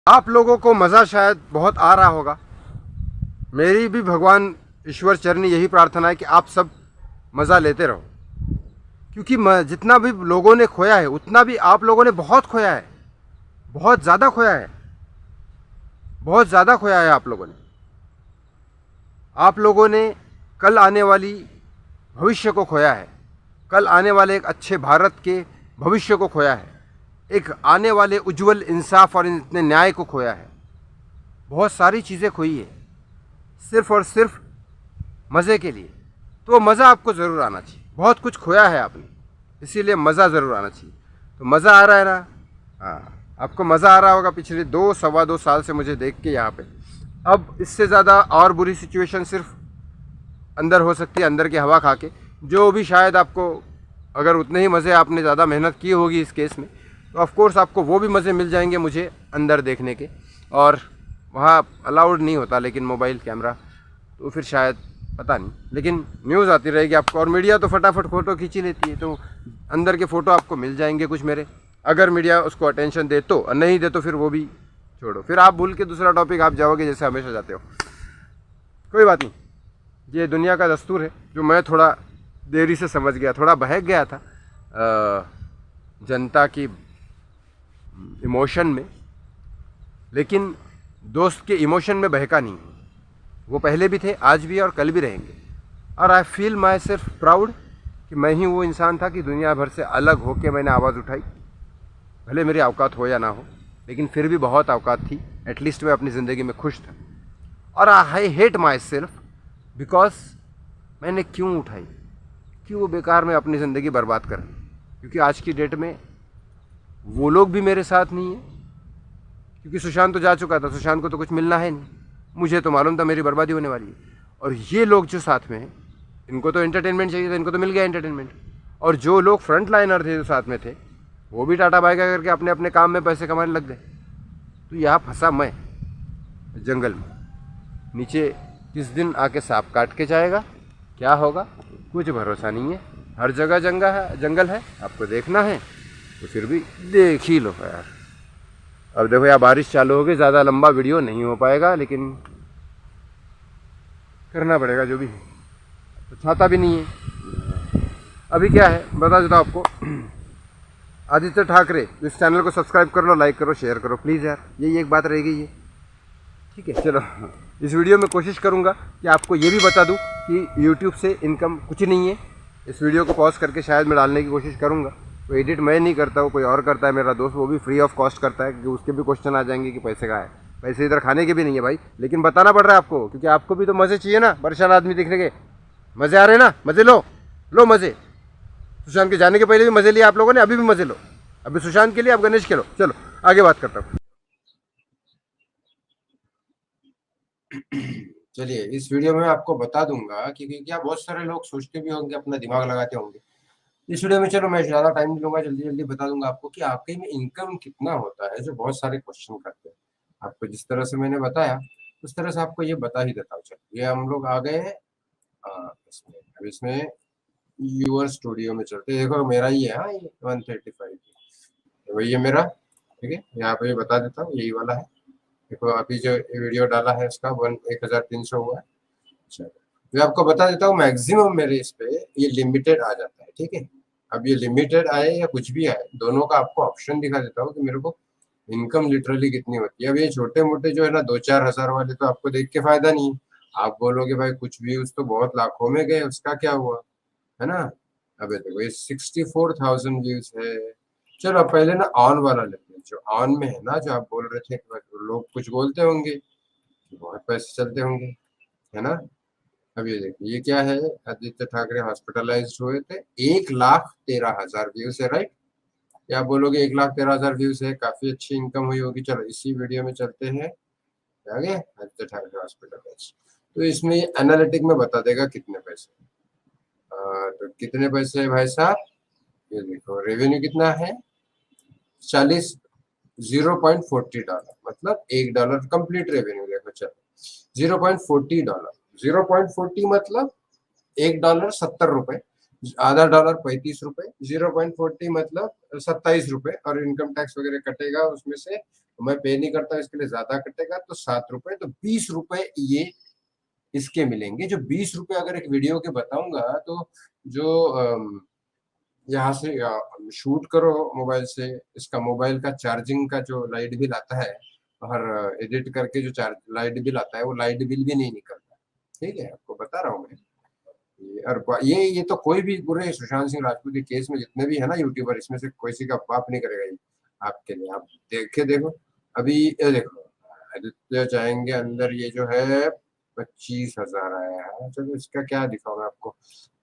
आप लोगों को मज़ा शायद बहुत आ रहा होगा। मेरी भी भगवान ईश्वर चरणी यही प्रार्थना है कि आप सब मज़ा लेते रहो, क्योंकि जितना भी लोगों ने खोया है उतना भी आप लोगों ने बहुत खोया है, बहुत ज़्यादा खोया है, बहुत ज़्यादा खोया है आप लोगों ने। आप लोगों ने कल आने वाली भविष्य को खोया है, कल आने वाले एक अच्छे भारत के भविष्य को खोया है, एक आने वाले उज्जवल इंसाफ और इतने न्याय को खोया है। बहुत सारी चीज़ें खोई है सिर्फ और सिर्फ मज़े के लिए। तो मज़ा आपको ज़रूर आना चाहिए। बहुत कुछ खोया है आपने, इसीलिए मज़ा ज़रूर आना चाहिए। तो मज़ा आ रहा है ना? हाँ, आपको मज़ा आ रहा होगा पिछले 2 सवा 2 साल से मुझे देख के यहाँ पे। अब इससे ज़्यादा और बुरी सिचुएशन सिर्फ अंदर हो सकती है, अंदर की हवा खा के, जो भी शायद आपको, अगर उतने ही मज़े आपने ज़्यादा मेहनत की होगी इस केस में, तो ऑफ कोर्स आपको वो भी मज़े मिल जाएंगे मुझे अंदर देखने के। और वहाँ अलाउड नहीं होता लेकिन मोबाइल कैमरा, तो फिर शायद पता नहीं, लेकिन न्यूज़ आती रहेगी आपको, और मीडिया तो फटाफट फ़ोटो खींची लेती है, तो अंदर के फ़ोटो आपको मिल जाएंगे कुछ मेरे, अगर मीडिया उसको अटेंशन दे तो। और नहीं दे तो फिर वो भी छोड़ो, फिर आप भूल के दूसरा टॉपिक आप जाओगे जैसे हमेशा जाते हो। कोई बात नहीं, ये दुनिया का दस्तूर है, जो मैं थोड़ा देरी से समझ गया, थोड़ा बहक गया था जनता की इमोशन में, लेकिन दोस्त के इमोशन में बहका नहीं हूँ। वो पहले भी थे, आज भी, और कल भी रहेंगे। और I feel my self proud कि मैं ही वो इंसान था कि दुनिया भर से अलग होकर मैंने आवाज़ उठाई। भले मेरी औकात हो या ना हो, लेकिन फिर भी बहुत औकात थी। एटलीस्ट मैं अपनी ज़िंदगी में खुश था। और I hate my self because मैंने क्यों उठाई, क्यों वो बेकार में अपनी ज़िंदगी बर्बाद कर। क्योंकि आज की डेट में वो लोग भी मेरे साथ नहीं है, क्योंकि सुशांत तो जा चुका था, सुशांत को तो कुछ मिलना है नहीं। मुझे तो मालूम था मेरी बर्बादी होने वाली है। और ये लोग जो साथ में हैं, इनको तो एंटरटेनमेंट चाहिए था, इनको तो मिल गया एंटरटेनमेंट। और जो लोग फ्रंट लाइनर थे जो साथ में थे, वो भी टाटा बाय करके अपने अपने काम में पैसे कमाने लग गए। तो यहाँ फंसा मैं जंगल में। नीचे किस दिन आके सांप काट के जाएगा, क्या होगा, कुछ भरोसा नहीं है। हर जगह जंगल है, आपको देखना है तो फिर भी देख ही लो यार। अब देखो यार, बारिश चालू होगी, ज़्यादा लंबा वीडियो नहीं हो पाएगा, लेकिन करना पड़ेगा जो भी है। तो छाता भी नहीं है। अभी क्या है बता देता हूँ आपको। आदित्य ठाकरे, इस चैनल को सब्सक्राइब कर लो, लाइक करो, शेयर करो प्लीज़ यार, यही एक बात रहेगी ये। ठीक है, चलो। इस वीडियो में कोशिश करूँगा कि आपको ये भी बता दूँ कि यूट्यूब से इनकम कुछ नहीं है। इस वीडियो को पॉज करके शायद मैं डालने की कोशिश करूँगा। तो एडिट मैं नहीं करता हूँ, कोई और करता है मेरा दोस्त, वो भी फ्री ऑफ कॉस्ट करता है, क्योंकि उसके भी क्वेश्चन आ जाएंगे कि पैसे कहाँ है। पैसे इधर खाने के भी नहीं है भाई, लेकिन बताना पड़ रहा है आपको, क्योंकि आपको भी तो मज़े चाहिए ना, परेशान आदमी दिखने के। मज़े आ रहे हैं ना, मज़े लो, लो मज़े। सुशांत के जाने के पहले भी मज़े लिए आप लोगों ने, अभी भी मज़े लो। अभी सुशांत के लिए, अब गणेश के लो। चलो आगे बात करता हूँ। चलिए, इस वीडियो में आपको बता दूंगा, क्योंकि क्या बहुत सारे लोग सोचते भी होंगे, अपना दिमाग लगाते होंगे। इस वीडियो में, चलो मैं ज़्यादा टाइम नहीं लूंगा, जल्दी जल्दी बता दूंगा आपको कि आपके में इनकम कितना होता है, जो बहुत सारे क्वेश्चन करते हैं। आपको जिस तरह से मैंने बताया उस तरह से आपको ये बता ही देता हूँ। चलो, ये हम लोग आ गए हैं इसमें। अब इसमें यूअर स्टूडियो में चलते हैं। देखो मेरा ही है, हाँ, ये 135 वही है मेरा। ठीक है, यहाँ पे बता देता हूँ, यही वाला है। देखो अभी जो वीडियो डाला है उसका 1300 हुआ है। चलो, मैं आपको बता देता हूँ, मैक्सिमम मेरे इस पे ये लिमिटेड आ जाता है। ठीक है, अब ये लिमिटेड आए या कुछ भी आए, दोनों का आपको ऑप्शन दिखा देता हूँ कि मेरे को इनकम लिटरली कितनी होती है। अब ये छोटे मोटे जो है ना 2-4 हज़ार वाले, तो आपको देख के फायदा नहीं। आप बोलोगे भाई कुछ व्यूज तो बहुत लाखों में गए, उसका क्या हुआ, है ना। अब ये देखो, ये 64,000 व्यूज है। चलो अब पहले ना ऑन वाला लेते हैं, जो ऑन में है ना, जो आप बोल रहे थे लोग कुछ बोलते होंगे, बहुत पैसे चलते होंगे, है ना। अब ये देखिए, ये क्या है, आदित्य ठाकरे हॉस्पिटलाइज हुए थे, 1,13,000 व्यूज है, राइट। या आप बोलोगे 1,13,000 व्यूज है, काफी अच्छी इनकम हुई होगी। चलो इसी वीडियो में चलते हैं आगे, आदित्य ठाकरे हॉस्पिटलाइज। तो इसमें एनालिटिक में बता देगा कितने पैसे। तो कितने पैसे है भाई साहब, ये देखो रेवेन्यू कितना है, 40, $0.40, मतलब $1 कंप्लीट रेवेन्यू। देखो चलो, $0.40, 0.40 मतलब $1 70, आधा डॉलर $35, 0.40 मतलब $27, और इनकम टैक्स वगैरह कटेगा उसमें से तो मैं पे नहीं करता, इसके लिए ज्यादा कटेगा तो 7 रुपए, तो 20 रुपए ये इसके मिलेंगे। जो 20 रुपए अगर एक वीडियो के बताऊंगा, तो जो यहाँ से शूट करो मोबाइल से, इसका मोबाइल का चार्जिंग का जो लाइट बिल आता है, और एडिट करके जो चार्ज लाइट बिल आता है, वो लाइट बिल भी नहीं निकलता। ठीक है, आपको बता रहा हूँ मैं। और ये तो कोई भी पूरे सुशांत सिंह राजपूत के केस में जितने भी है ना यूट्यूबर, इसमें से कोई सी का पाप नहीं करेगा ये आपके लिए। आप देखो अभी, ये देखो आदित्य जाएंगे अंदर, ये जो है 25,000 आया है। चलो इसका क्या दिखाऊं मैं आपको,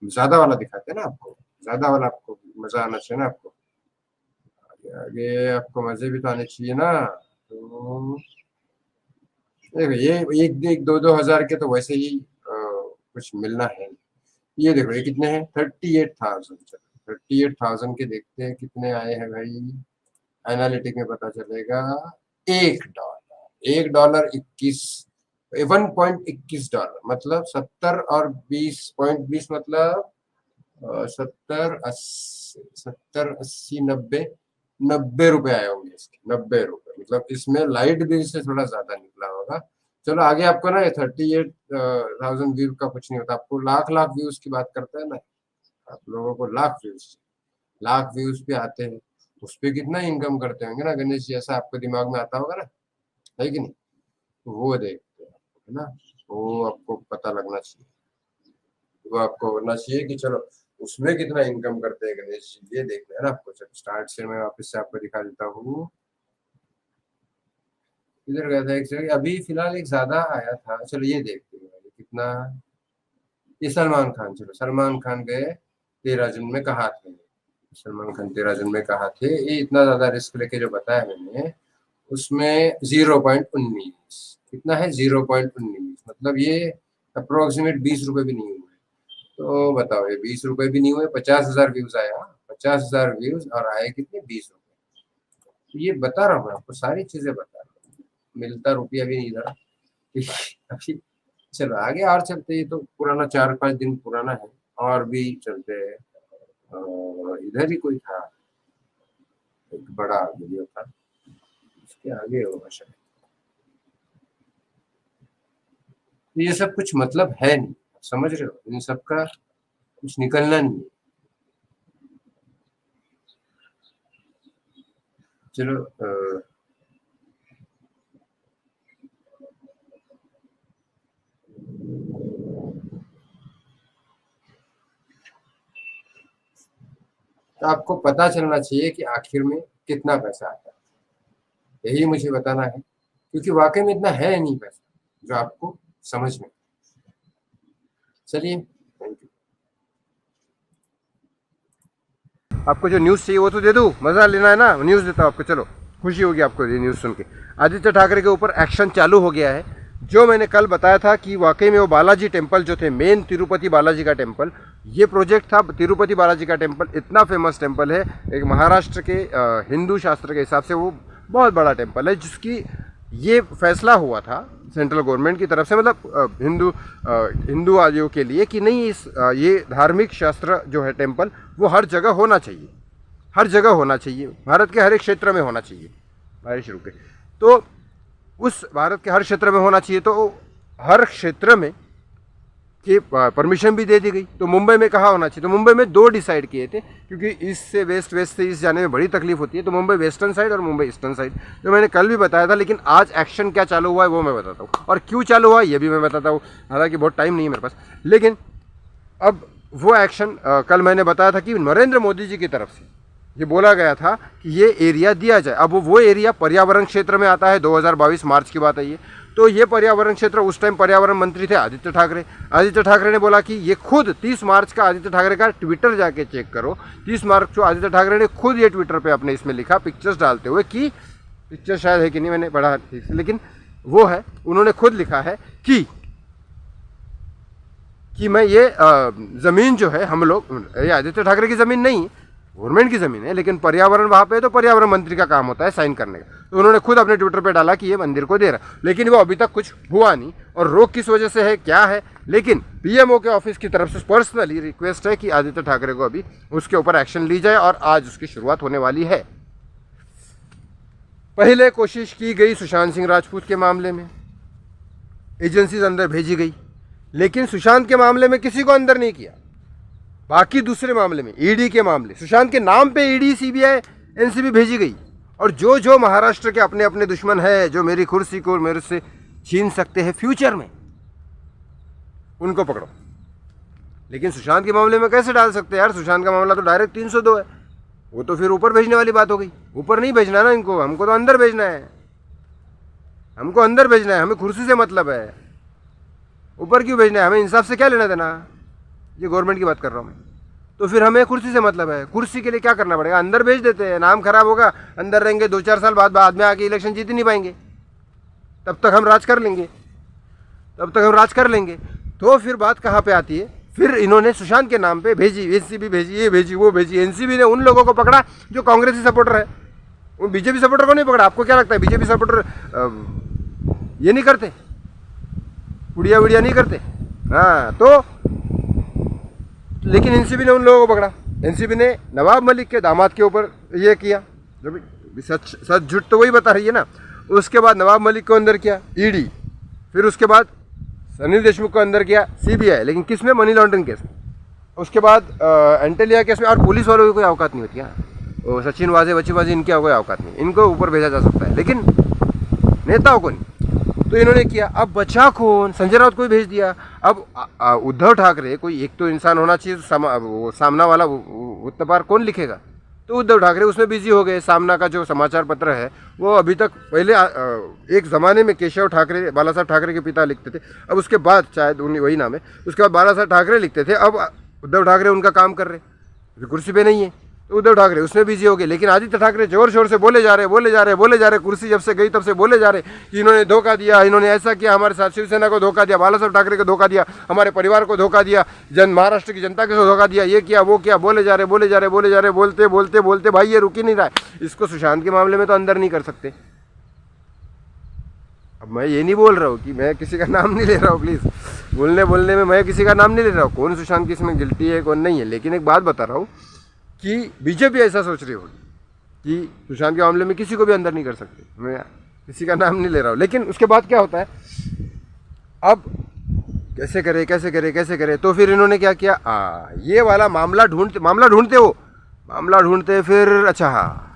ज्यादा वाला दिखाते हैं ना आपको, ज्यादा वाला आपको मजा आना चाहिए ना आपको, आगे आगे आपको मजे भी तो आने चाहिए ना। तो देखो ये एक 2-2 हजार के तो वैसे ही कुछ मिलना है। ये देखो ये कितने हैं, 38,000। 38,000 के देखते हैं कितने आए हैं भाई, एनालिटिक में पता चलेगा। $1, $1.21, मतलब 70 और 20.20, मतलब 70, 80, 90 रुपए आए होंगे इसके। 90 रुपए, मतलब इसमें लाइट बिल से थोड़ा ज्यादा निकला होगा। चलो आगे आपको ना, ये 38,000 व्यू का कुछ नहीं होता, आपको लाख लाख व्यूज की बात करता है ना। आप लोगों को लाख व्यूज पे आते हैं, उस पे कितना इनकम करते होंगे ना गणेश जी, ऐसा आपको दिमाग में आता होगा ना, है कि नहीं? तो वो देखते हैं, है ना, वो आपको पता लगना चाहिए, वो आपको होना चाहिए कि चलो उसमें कितना इनकम करते हैं गणेश जी, ये देखना है ना आपको। चलो स्टार्ट से मैं वापस से आपको दिखा देता हूँ। इधर गया था एक सेकंड, अभी फिलहाल एक ज्यादा आया था। चलो ये देखते हैं कितना, ये सलमान खान। चलो सलमान खान गए 13 जून में, कहा थे सलमान खान 13 जून में कहा थे, ये इतना ज्यादा रिस्क लेके जो बताया मैंने, उसमें 0.19, कितना है 0.19, मतलब ये अप्रोक्सीमेट 20 रुपए भी नहीं हुए। तो बताओ, ये 20 रुपए भी नहीं हुए, 50,000 व्यूज आया, 50,000 व्यूज, और आए कितने 20 रुपए। तो ये बता रहा हूँ मैं आपको, सारी चीजें बता रहा हूँ, मिलता रुपया भी नहीं था अभी। चलो आगे और चलते, ये तो पुराना 4-5 दिन पुराना है, और भी चलते हैं। इधर ही कोई था, एक बड़ा वीडियो था, इसके आगे होगा शायद। तो ये सब कुछ मतलब है नहीं, समझ रहे हो, इन सबका कुछ निकलना नहीं है। चलो तो आपको पता चलना चाहिए कि आखिर में कितना पैसा आता है, यही मुझे बताना है, क्योंकि वाकई में इतना है नहीं पैसा जो आपको समझ में। चलिए, थैंक यू। आपको जो न्यूज़ चाहिए वो तो दे दूँ, मज़ा लेना है ना, न्यूज़ देता हूँ आपको। चलो खुशी होगी आपको ये न्यूज़ सुन के। आदित्य ठाकरे के ऊपर एक्शन चालू हो गया है। जो मैंने कल बताया था कि वाकई में वो बालाजी टेम्पल जो थे, मेन तिरुपति बालाजी का टेम्पल, ये प्रोजेक्ट था। तिरुपति बालाजी का टेम्पल इतना फेमस टेम्पल है, एक महाराष्ट्र के हिंदू शास्त्र के हिसाब से वो बहुत बड़ा टेम्पल है, जिसकी ये फैसला हुआ था सेंट्रल गवर्नमेंट की तरफ से, मतलब हिंदू के लिए, कि नहीं ये धार्मिक शास्त्र जो है टेम्पल, वो हर जगह होना चाहिए, हर जगह होना चाहिए, भारत के हर एक क्षेत्र में होना चाहिए। बारिश रुके तो उस भारत के हर क्षेत्र में होना चाहिए, तो हर क्षेत्र में की परमिशन भी दे दी गई। तो मुंबई में कहाँ होना चाहिए, तो मुंबई में 2 डिसाइड किए थे, क्योंकि ईस्ट से वेस्ट, वेस्ट से ईस्ट जाने में बड़ी तकलीफ होती है। तो मुंबई वेस्टर्न साइड और मुंबई ईस्टर्न साइड, जो मैंने कल भी बताया था। लेकिन आज एक्शन क्या चालू हुआ है वो मैं बताता हूँ, और क्यों चालू हुआ है ये भी मैं बताता हूँ। हालांकि बहुत टाइम नहीं है मेरे पास, लेकिन अब वो एक्शन कल मैंने बताया था कि नरेंद्र मोदी जी की तरफ से ये बोला गया था कि ये एरिया दिया जाए। अब वो एरिया पर्यावरण क्षेत्र में आता है, 2022 मार्च की बात है ये। तो ये पर्यावरण क्षेत्र, उस टाइम पर्यावरण मंत्री थे आदित्य ठाकरे। आदित्य ठाकरे ने बोला कि ये खुद 30 मार्च का आदित्य ठाकरे का ट्विटर जाके चेक करो, 30 मार्च को आदित्य ठाकरे ने खुद ये ट्विटर पे अपने इसमें लिखा, पिक्चर्स डालते हुए, कि पिक्चर शायद है कि नहीं मैंने पढ़ा ठीक से, लेकिन वो है, उन्होंने खुद लिखा है कि मैं ये ज़मीन जो है, हम लोग, ये आदित्य ठाकरे की ज़मीन नहीं, गवर्नमेंट की ज़मीन है, लेकिन पर्यावरण वहाँ पे है, तो पर्यावरण मंत्री का काम होता है साइन करने का। तो उन्होंने खुद अपने ट्विटर पे डाला कि ये मंदिर को दे रहा, लेकिन वो अभी तक कुछ हुआ नहीं। और रोक किस वजह से है, क्या है, लेकिन पीएमओ के ऑफिस की तरफ से पर्सनली रिक्वेस्ट है कि आदित्य ठाकरे को अभी उसके ऊपर एक्शन ली जाए, और आज उसकी शुरुआत होने वाली है। पहले कोशिश की गई सुशांत सिंह राजपूत के मामले में, एजेंसीज अंदर भेजी गई, लेकिन सुशांत के मामले में किसी को अंदर नहीं किया। बाकी दूसरे मामले में, ईडी के मामले, सुशांत के नाम पे ईडी, सीबीआई, एनसीबी भेजी गई। और जो जो महाराष्ट्र के अपने अपने दुश्मन है, जो मेरी कुर्सी को मेरे से छीन सकते हैं फ्यूचर में, उनको पकड़ो। लेकिन सुशांत के मामले में कैसे डाल सकते हैं यार? सुशांत का मामला तो डायरेक्ट 302 है, वो तो फिर ऊपर भेजने वाली बात हो गई। ऊपर नहीं भेजना ना इनको, हमको तो अंदर भेजना है, हमको अंदर भेजना है, हमें कुर्सी से मतलब है, ऊपर क्यों भेजना है? हमें इंसाफ से क्या लेना देना? ये गवर्नमेंट की बात कर रहा हूँ मैं। तो फिर हमें कुर्सी से मतलब है, कुर्सी के लिए क्या करना पड़ेगा? अंदर भेज देते हैं, नाम खराब होगा, अंदर रहेंगे, 2-4 साल बाद में आके इलेक्शन जीत ही नहीं पाएंगे, तब तक हम राज कर लेंगे, तब तक हम राज कर लेंगे। तो फिर बात कहाँ पे आती है? फिर इन्होंने सुशांत के नाम पे भेजी, एनसीबी भेजी, ये भेजी, वो भेजी। एनसीबी ने उन लोगों को पकड़ा जो कांग्रेसी सपोर्टर है, वो बीजेपी सपोर्टर को नहीं पकड़ा। आपको क्या लगता है बीजेपी सपोर्टर ये नहीं करते, उड़िया उड़िया नहीं करते? हाँ, तो लेकिन एनसीबी ने उन लोगों को पकड़ा। एनसीबी ने नवाब मलिक के दामाद के ऊपर ये किया, जो भी सच झूठ तो वही बता रही है ना। उसके बाद नवाब मलिक को अंदर किया ईडी, फिर उसके बाद अनिल देशमुख को अंदर किया सीबीआई, लेकिन किस में? मनी लॉन्ड्रिंग केस में। उसके बाद एंटेलिया केस में। और पुलिस वालों की कोई औकात नहीं होती है, वो सचिन वाजे बच्चीबाजी, इनकी कोई औकात नहीं, इनको ऊपर भेजा जा सकता है, लेकिन नेताओं को नहीं। तो इन्होंने किया। अब बचा कौन? संजय राउत को ही भेज दिया। अब उद्धव ठाकरे, कोई एक तो इंसान होना चाहिए, वो सामना वाला उत्तपार कौन लिखेगा? तो उद्धव ठाकरे उसमें बिजी हो गए। सामना का जो समाचार पत्र है वो अभी तक, पहले एक ज़माने में केशव ठाकरे, बाला साहब ठाकरे के पिता लिखते थे, अब उसके बाद शायद उन्हीं वही नाम है, उसके बाद बाला साहब ठाकरे लिखते थे, अब उद्धव ठाकरे उनका काम कर रहे, कुर्सी पे नहीं है, तो उद्धव ठाकरे उसमें बिजी हो गए। लेकिन आदित्य ठाकरे जोर शोर से बोले जा रहे, कुर्सी जब से गई तब से बोले जा रहे कि इन्होंने धोखा दिया, इन्होंने ऐसा किया, हमारे साथ शिवसेना को धोखा दिया, बाला साहब ठाकरे को धोखा दिया, हमारे परिवार को धोखा दिया, महाराष्ट्र की जनता को धोखा दिया, ये किया वो किया, बोले जा रहे, बोलते भाई ये रुक ही नहीं रहा है। इसको सुशांत के मामले में तो अंदर नहीं कर सकते। अब मैं ये नहीं बोल रहा हूँ कि मैं किसी का नाम नहीं ले रहा हूँ, प्लीज़, बोलने में मैं किसी का नाम नहीं ले रहा हूँ, कौन सुशांत की इसमें गिल्टी है कौन नहीं है। लेकिन एक बात बता रहा हूँ कि बीजेपी ऐसा सोच रही होगी कि सुशांत के मामले में किसी को भी अंदर नहीं कर सकते। मैं किसी का नाम नहीं ले रहा हूँ। लेकिन उसके बाद क्या होता है, अब कैसे करे? तो फिर इन्होंने क्या किया, ये वाला मामला ढूंढते फिर अच्छा, हाँ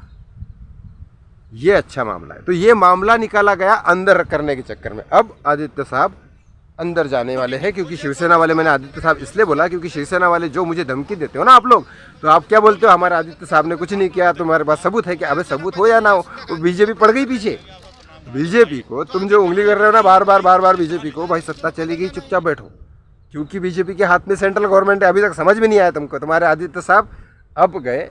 ये अच्छा मामला है, तो ये मामला निकाला गया अंदर करने के चक्कर में। अब आदित्य साहब अंदर जाने वाले हैं, क्योंकि शिवसेना वाले, मैंने आदित्य साहब इसलिए बोला क्योंकि शिवसेना वाले जो मुझे धमकी देते हो ना आप लोग, तो आप क्या बोलते हो, हमारे आदित्य साहब ने कुछ नहीं किया, तुम्हारे पास सबूत है क्या? अबे सबूत हो या ना हो, वो बीजेपी पड़ गई पीछे। बीजेपी को तुम जो उंगली कर रहे हो ना बार बार बीजेपी को, भाई सत्ता चली गई, चुपचाप बैठो, क्योंकि बीजेपी के हाथ में सेंट्रल गवर्नमेंट है। अभी तक समझ में नहीं आया तुमको, तुम्हारे आदित्य साहब अब गए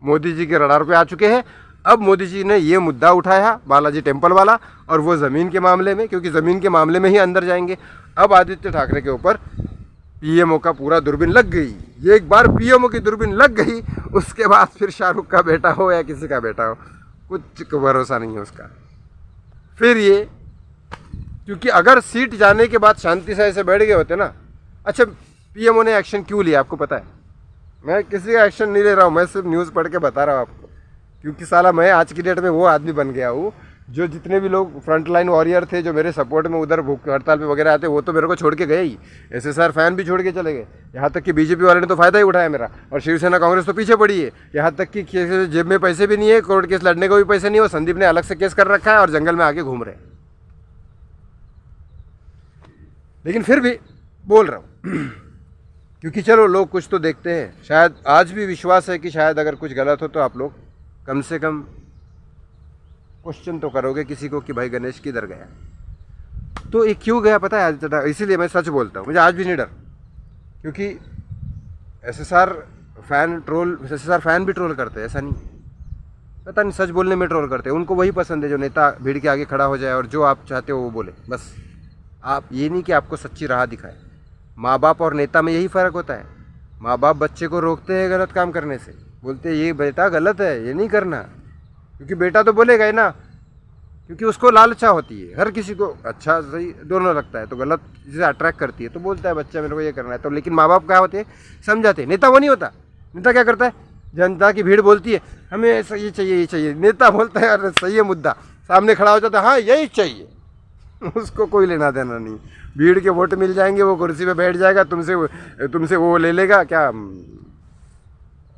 मोदी जी के रडार पे आ चुके हैं। अब मोदी जी ने ये मुद्दा उठाया बालाजी टेम्पल वाला, और वो ज़मीन के मामले में, क्योंकि ज़मीन के मामले में ही अंदर जाएंगे। अब आदित्य ठाकरे के ऊपर पीएमओ का पूरा दूरबीन लग गई। ये एक बार पीएमओ की दूरबीन लग गई, उसके बाद फिर शाहरुख का बेटा हो या किसी का बेटा हो, कुछ भरोसा नहीं है उसका। फिर ये, क्योंकि अगर सीट जाने के बाद शांति से ऐसे बैठ गए होते ना। अच्छा, पीएमओ ने एक्शन क्यों लिया आपको पता है? मैं किसी का एक्शन नहीं ले रहा हूँ, मैं सिर्फ न्यूज़ पढ़ के बता रहा हूँ आपको, क्योंकि साला मैं आज की डेट में वो आदमी बन गया हूँ जो जितने भी लोग फ्रंट लाइन वॉरियर थे जो मेरे सपोर्ट में उधर भूख हड़ताल पे वगैरह आते, वो तो मेरे को छोड़ के गए ही। एसएसआर फैन भी छोड़ के चले गए, यहाँ तक कि बीजेपी वाले ने तो फायदा ही उठाया मेरा, और शिवसेना कांग्रेस तो पीछे पड़ी है। यहाँ तक कि जेब में पैसे भी नहीं है, कोर्ट केस लड़ने को भी पैसे नहीं है, संदीप ने अलग से केस कर रखा है और जंगल में आके घूम रहे। लेकिन फिर भी बोल रहा हूँ क्योंकि चलो लोग कुछ तो देखते हैं, शायद आज भी विश्वास है कि शायद अगर कुछ गलत हो तो आप लोग कम से कम क्वेश्चन तो करोगे किसी को कि भाई गणेश किधर गया। तो ये क्यों गया पता है? इसीलिए मैं सच बोलता हूँ, मुझे आज भी नहीं डर, क्योंकि एसएसआर फैन भी ट्रोल करते हैं, ऐसा नहीं, पता नहीं सच बोलने में ट्रोल करते हैं। उनको वही पसंद है जो नेता भीड़ के आगे खड़ा हो जाए और जो आप चाहते हो वो बोले, बस। आप ये नहीं कि आपको सच्ची राह दिखाए। माँ बाप और नेता में यही फ़र्क होता है। माँ बाप बच्चे को रोकते हैं गलत काम करने से, बोलते हैं ये बेटा गलत है, ये नहीं करना, क्योंकि बेटा तो बोलेगा ही ना, क्योंकि उसको लालचा होती है। हर किसी को अच्छा सही दोनों लगता है, तो गलत जिसे अट्रैक्ट करती है तो बोलता है बच्चा मेरे को ये करना है। तो लेकिन माँ बाप क्या होते हैं, समझाते हैं। नेता वो नहीं होता, नेता क्या करता है, जनता की भीड़ बोलती है हमें ऐसा ये चाहिए ये चाहिए, नेता बोलता है अरे सही है मुद्दा, सामने खड़ा हो जाता है हाँ यही चाहिए। उसको कोई लेना देना नहीं, भीड़ के वोट मिल जाएंगे, वो कुर्सी पे बैठ जाएगा, तुमसे तुमसे वो ले लेगा क्या,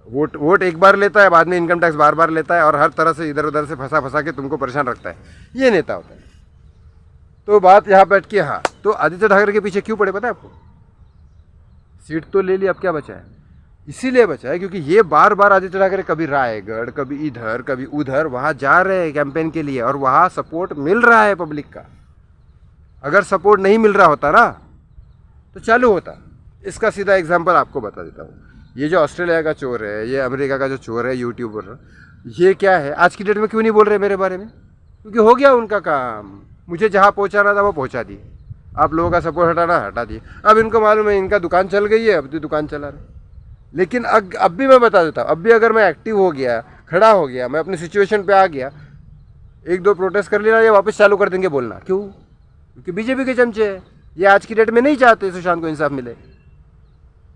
वोट एक बार लेता है, बाद में इनकम टैक्स बार बार लेता है और हर तरह से इधर उधर से फंसा फंसा के तुमको परेशान रखता है, ये नेता होता है। तो बात यहाँ बैठ के, हाँ तो आदित्य ठाकरे के पीछे क्यों पड़े पता है आपको? सीट तो ले ली, अब क्या बचा है? इसीलिए बचा है क्योंकि ये बार बार आदित्य ठाकरे कभी रायगढ़ कभी इधर कभी उधर वहाँ जा रहे हैं कैंपेन के लिए और वहाँ सपोर्ट मिल रहा है पब्लिक का। अगर सपोर्ट नहीं मिल रहा होता ना तो चालू होता। इसका सीधा एग्जांपल आपको बता देता हूँ। ये जो ऑस्ट्रेलिया का चोर है, ये अमेरिका का जो चोर है यूट्यूबर, ये क्या है आज की डेट में क्यों नहीं बोल रहे मेरे बारे में? क्योंकि हो गया उनका काम, मुझे जहाँ पहुँचाना था वो पहुँचा दिए, आप लोगों का सपोर्ट हटाना हटा दिए। अब इनको मालूम है इनका दुकान चल गई है, अब तो दुकान चला रहे। लेकिन अब भी मैं बता देता हूँ, अब भी अगर मैं एक्टिव हो गया, खड़ा हो गया, मैं अपनी सिचुएशन पे आ गया, एक दो प्रोटेस्ट कर लिया, ये वापस चालू कर देंगे बोलना। क्यों? क्योंकि बीजेपी के चमचे हैं, ये आज की डेट में नहीं चाहते सुशांत को इंसाफ मिले।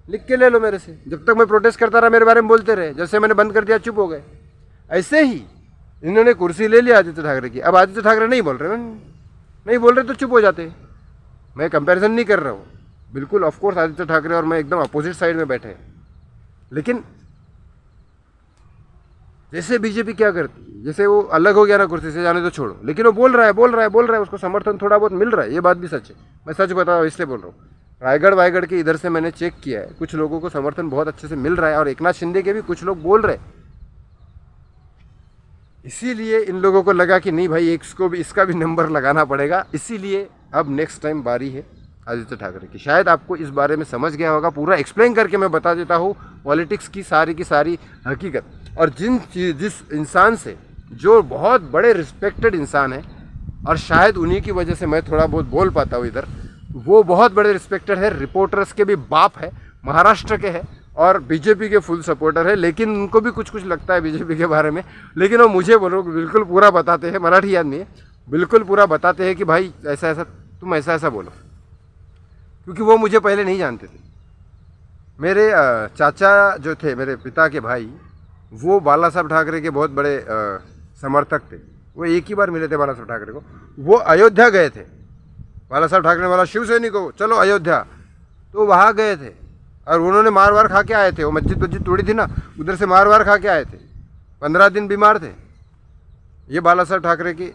लिख के ले लो मेरे से, जब तक मैं प्रोटेस्ट करता रहा मेरे बारे में बोलते रहे, जैसे मैंने बंद कर दिया चुप हो गए। ऐसे ही इन्होंने कुर्सी ले लिया आदित्य ठाकरे की, अब आदित्य ठाकरे नहीं बोल रहे, नहीं बोल रहे तो चुप हो जाते। मैं कंपैरिजन नहीं कर रहा हूँ, बिल्कुल ऑफकोर्स आदित्य ठाकरे और मैं एकदम अपोजिट साइड में बैठे हैं। लेकिन जैसे बीजेपी क्या करती है, जैसे वो अलग हो गया ना कुर्सी से, जाने तो छोड़ो, लेकिन वो बोल रहा है, उसको समर्थन थोड़ा बहुत मिल रहा है, ये बात भी सच है। मैं सच बता रहा हूँ, इसलिए बोल रहा हूँ। रायगढ़ वायगढ़ के इधर से मैंने चेक किया है, कुछ लोगों को समर्थन बहुत अच्छे से मिल रहा है और एकनाथ शिंदे के भी कुछ लोग बोल रहे। इसीलिए इन लोगों को लगा कि नहीं भाई इसको भी, इसका भी नंबर लगाना पड़ेगा। इसीलिए अब नेक्स्ट टाइम बारी है आदित्य ठाकरे की। शायद आपको इस बारे में समझ गया होगा, पूरा एक्सप्लेन करके मैं बता देता हूँ पॉलिटिक्स की सारी हकीकत। और जिस इंसान से, जो बहुत बड़े रिस्पेक्टेड इंसान है और शायद उन्हीं की वजह से मैं थोड़ा बहुत बोल पाता हूँ इधर, वो बहुत बड़े रिस्पेक्टेड है, रिपोर्टर्स के भी बाप है, महाराष्ट्र के है और बीजेपी के फुल सपोर्टर है। लेकिन उनको भी कुछ कुछ लगता है बीजेपी के बारे में, लेकिन वो मुझे बोलो बिल्कुल पूरा बताते हैं, मराठी आदमी है, बिल्कुल पूरा बताते हैं कि भाई ऐसा ऐसा तुम ऐसा ऐसा बोलो, क्योंकि वो मुझे पहले नहीं जानते थे। मेरे चाचा जो थे, मेरे पिता के भाई, वो बाला साहब ठाकरे के बहुत बड़े समर्थक थे। वो एक ही बार मिले थे बाला साहब ठाकरे को, वो अयोध्या गए थे। बाला साहब ठाकरे वाला शिव सैनिक को चलो अयोध्या, तो वहाँ गए थे और उन्होंने मार वार खा के आए थे। वो मस्जिद तोड़ी थी ना, उधर से मार वार खा के आए थे, 15 दिन बीमार थे। ये बाला साहब ठाकरे की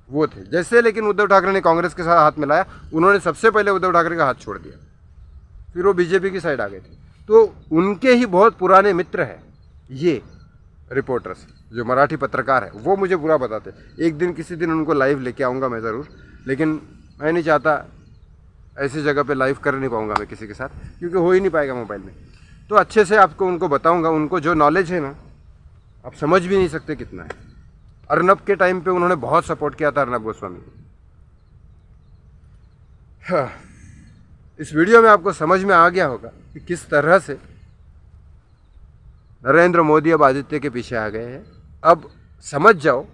वो थे जैसे। लेकिन उद्धव ठाकरे ने कांग्रेस के साथ हाथ मिलाया, उन्होंने सबसे पहले उद्धव ठाकरे का हाथ छोड़ दिया, फिर वो बीजेपी की साइड आ गए थे। तो उनके ही बहुत पुराने मित्र हैं ये रिपोर्टर्स, जो मराठी पत्रकार है, वो मुझे पूरा बताते। एक दिन किसी दिन उनको लाइव लेके आऊँगा मैं ज़रूर, लेकिन मैं नहीं चाहता ऐसी जगह पे लाइव कर नहीं पाऊँगा मैं किसी के साथ, क्योंकि हो ही नहीं पाएगा मोबाइल में। तो अच्छे से आपको उनको बताऊँगा, उनको जो नॉलेज है ना, आप समझ भी नहीं सकते कितना है। अर्नब के टाइम पे उन्होंने बहुत सपोर्ट किया था, अर्नब गोस्वामी। हाँ, इस वीडियो में आपको समझ में आ गया होगा कि किस तरह से नरेंद्र मोदी अब आदित्य के पीछे आ गए हैं। अब समझ जाओ,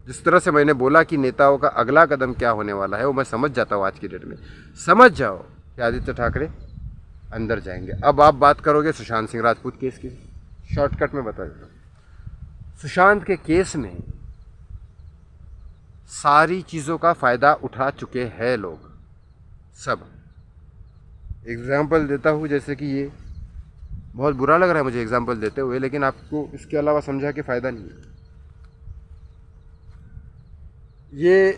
जिस तरह से मैंने बोला कि नेताओं का अगला कदम क्या होने वाला है, वो मैं समझ जाता हूँ आज की डेट में। समझ जाओ कि आदित्य ठाकरे अंदर जाएंगे। अब आप बात करोगे सुशांत सिंह राजपूत केस की, शॉर्टकट में बता देता हूँ। सुशांत के केस में सारी चीज़ों का फ़ायदा उठा चुके हैं लोग सब। एग्ज़ाम्पल देता हूँ, जैसे कि ये बहुत बुरा लग रहा है मुझे एग्ज़ाम्पल देते हुए, लेकिन आपको इसके अलावा समझा के फ़ायदा नहीं है। ये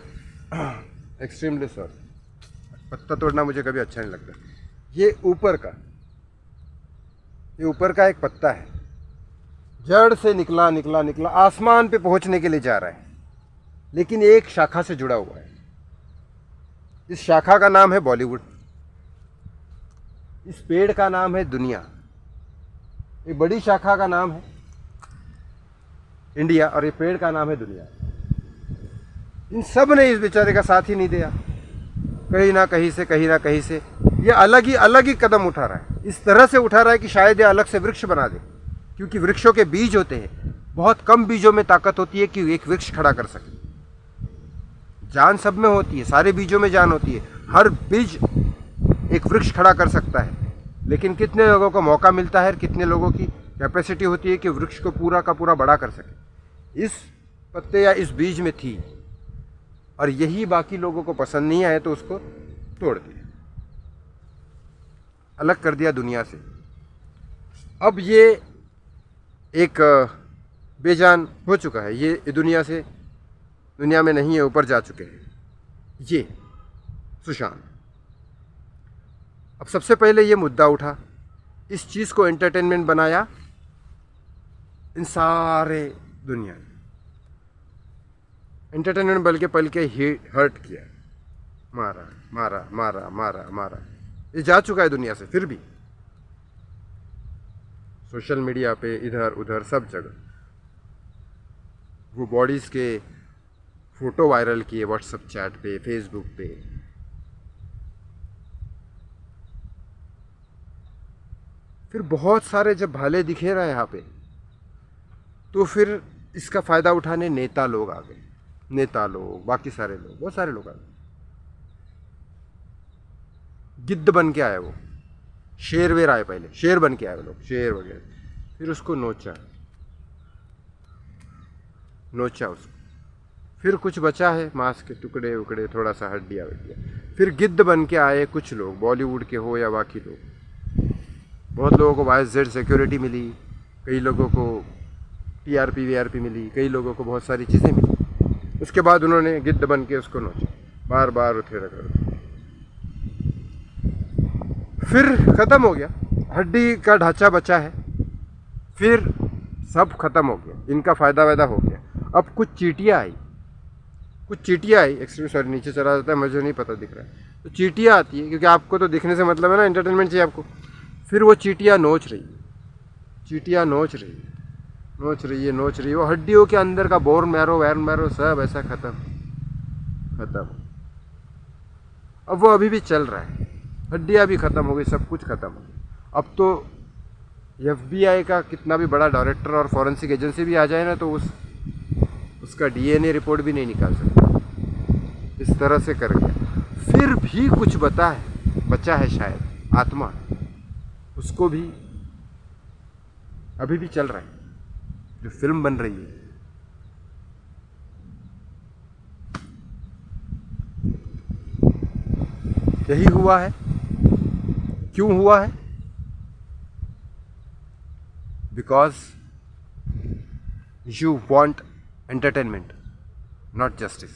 एक्सट्रीमली सॉरी, पत्ता तोड़ना मुझे कभी अच्छा नहीं लगता। ये ऊपर का एक पत्ता है, जड़ से निकला निकला निकला आसमान पे पहुंचने के लिए जा रहा है, लेकिन एक शाखा से जुड़ा हुआ है। इस शाखा का नाम है बॉलीवुड, इस पेड़ का नाम है दुनिया, एक बड़ी शाखा का नाम है इंडिया और ये पेड़ का नाम है दुनिया। इन सब ने इस बेचारे का साथ ही नहीं दिया, कहीं ना कहीं से ये अलग ही कदम उठा रहा है। इस तरह से उठा रहा है कि शायद ये अलग से वृक्ष बना दे, क्योंकि वृक्षों के बीज होते हैं, बहुत कम बीजों में ताकत होती है कि एक वृक्ष खड़ा कर सके। जान सब में होती है, सारे बीजों में जान होती है, हर बीज एक वृक्ष खड़ा कर सकता है, लेकिन कितने लोगों को मौका मिलता है, कितने लोगों की कैपेसिटी होती है कि वृक्ष को पूरा का पूरा बड़ा कर सके। इस पत्ते या इस बीज में थी, और यही बाकी लोगों को पसंद नहीं आए तो उसको तोड़ दिया, अलग कर दिया दुनिया से। अब ये एक बेजान हो चुका है, ये दुनिया में नहीं है, ऊपर जा चुके हैं ये सुशांत। अब सबसे पहले ये मुद्दा उठा, इस चीज़ को एंटरटेनमेंट बनाया इन सारे दुनिया ने, एंटरटेनमेंट बल्कि हर्ट किया, मारा मारा मारा मारा मारा। ये जा चुका है दुनिया से, फिर भी सोशल मीडिया पे इधर उधर सब जगह वो बॉडीज़ के फोटो वायरल किए, व्हाट्सएप चैट पे, फेसबुक पे। फिर बहुत सारे जब भाले दिखे रहे यहाँ पे, तो फिर इसका फ़ायदा उठाने नेता लोग आ गए, नेता लोग, बाकी सारे लोग, बहुत सारे लोग आ गए। गिद्ध बन के आए वो, शेर वेर आए, पहले शेर बन के आए वो लोग, शेर वगैरह। फिर उसको नोचा उसको, फिर कुछ बचा है मांस के टुकड़े उकड़े, थोड़ा सा हड्डियाँ वड्डियाँ। फिर गिद्ध बन के आए कुछ लोग, बॉलीवुड के हो या बाकी लोग। बहुत लोगों को YZ सिक्योरिटी मिली, कई लोगों को TRP VRP मिली, कई लोगों को बहुत सारी चीज़ें मिली। उसके बाद उन्होंने गिद्ध बन के उसको नोचा, बार बार उठे रखा, फिर ख़त्म हो गया, हड्डी का ढांचा बचा है, फिर सब ख़त्म हो गया, इनका फ़ायदा वायदा हो गया। अब कुछ चींटियाँ आई, एक्सक्यूज सॉरी नीचे चला जाता है, मुझे नहीं पता दिख रहा है, तो चींटियाँ आती है, क्योंकि आपको तो दिखने से मतलब है ना, एंटरटेनमेंट चाहिए आपको। फिर वो चींटियाँ नोच रही है, वो हड्डियों के अंदर का बोन मैरो सब ऐसा ख़त्म। अब वो अभी भी चल रहा है, हड्डियाँ भी ख़त्म हो गई, सब कुछ ख़त्म हो गया। अब तो FBI का कितना भी बड़ा डायरेक्टर और फॉरेंसिक एजेंसी भी आ जाए ना, तो उसका DNA रिपोर्ट भी नहीं निकाल सकता, इस तरह से कर गया। फिर भी कुछ बचा है शायद, आत्मा, उसको भी अभी भी चल रहा है, जो फिल्म बन रही है। यही हुआ है। क्यों हुआ है? Because you want entertainment, not justice.